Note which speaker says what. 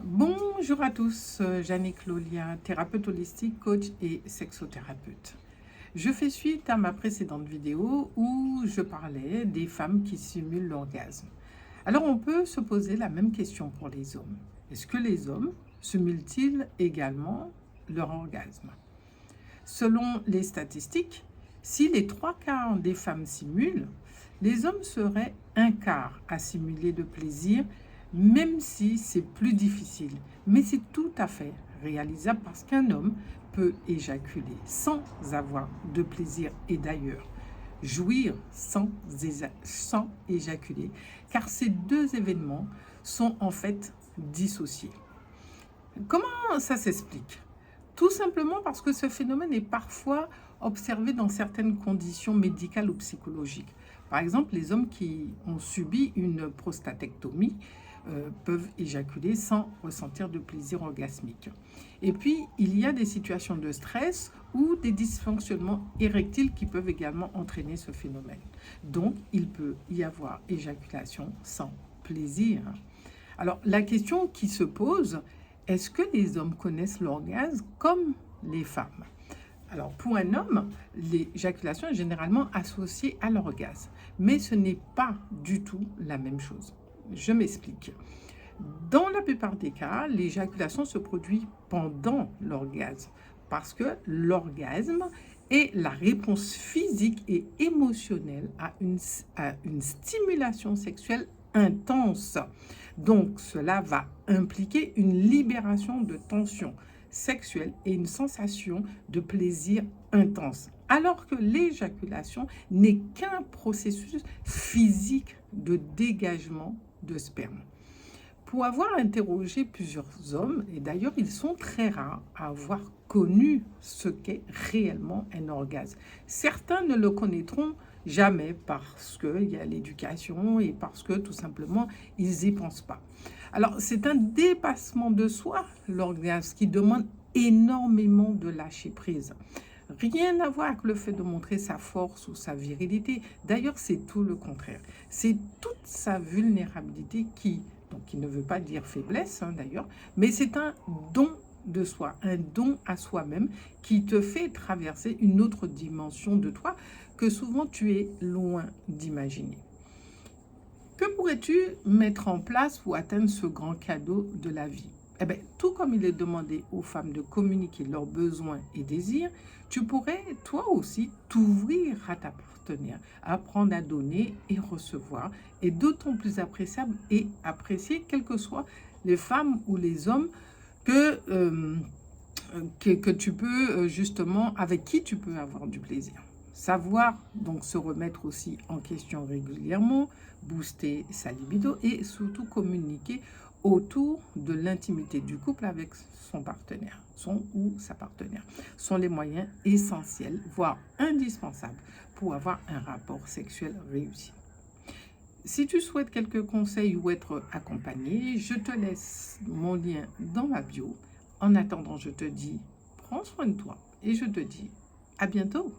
Speaker 1: Bonjour à tous, Jannick Lolia, thérapeute holistique, coach et sexothérapeute. Je fais suite à ma précédente vidéo où je parlais des femmes qui simulent l'orgasme. Alors on peut se poser la même question pour les hommes. Est-ce que les hommes simulent-ils également leur orgasme? Selon les statistiques, si les 3/4 des femmes simulent, les hommes seraient un quart à simuler de plaisir, même si c'est plus difficile. Mais c'est tout à fait réalisable parce qu'un homme peut éjaculer sans avoir de plaisir et d'ailleurs jouir sans éjaculer, car ces deux événements sont en fait dissociés. Comment ça s'explique? Tout simplement parce que ce phénomène est parfois observé dans certaines conditions médicales ou psychologiques. Par exemple, les hommes qui ont subi une prostatectomie peuvent éjaculer sans ressentir de plaisir orgasmique. Et puis, il y a des situations de stress ou des dysfonctionnements érectiles qui peuvent également entraîner ce phénomène. Donc, il peut y avoir éjaculation sans plaisir. Alors, la question qui se pose, est-ce que les hommes connaissent l'orgasme comme les femmes? Alors, pour un homme, l'éjaculation est généralement associée à l'orgasme, mais ce n'est pas du tout la même chose. Je m'explique. Dans la plupart des cas, l'éjaculation se produit pendant l'orgasme, parce que l'orgasme est la réponse physique et émotionnelle à une stimulation sexuelle intense. Donc, cela va impliquer une libération de tension sexuelle et une sensation de plaisir intense. Alors que l'éjaculation n'est qu'un processus physique de dégagement de sperme. Pour avoir interrogé plusieurs hommes, et d'ailleurs ils sont très rares à avoir connu ce qu'est réellement un orgasme. Certains ne le connaîtront jamais parce qu'il y a l'éducation et parce que tout simplement ils n'y pensent pas. Alors c'est un dépassement de soi, l'orgasme, qui demande énormément de lâcher prise. Rien à voir avec le fait de montrer sa force ou sa virilité. D'ailleurs, c'est tout le contraire. C'est toute sa vulnérabilité qui ne veut pas dire faiblesse d'ailleurs, mais c'est un don de soi, un don à soi-même qui te fait traverser une autre dimension de toi que souvent tu es loin d'imaginer. Que pourrais-tu mettre en place pour atteindre ce grand cadeau de la vie? Eh bien, tout comme il est demandé aux femmes de communiquer leurs besoins et désirs, tu pourrais toi aussi t'ouvrir à ta partenaire, apprendre à donner et recevoir, et d'autant plus appréciable et apprécié, quelles que soient les femmes ou les hommes que tu peux justement, avec qui tu peux avoir du plaisir. Savoir donc se remettre aussi en question régulièrement, booster sa libido et surtout communiquer autour de l'intimité du couple avec son partenaire, son ou sa partenaire, sont les moyens essentiels, voire indispensables pour avoir un rapport sexuel réussi. Si tu souhaites quelques conseils ou être accompagné, je te laisse mon lien dans ma bio. En attendant, je te dis, prends soin de toi et je te dis à bientôt.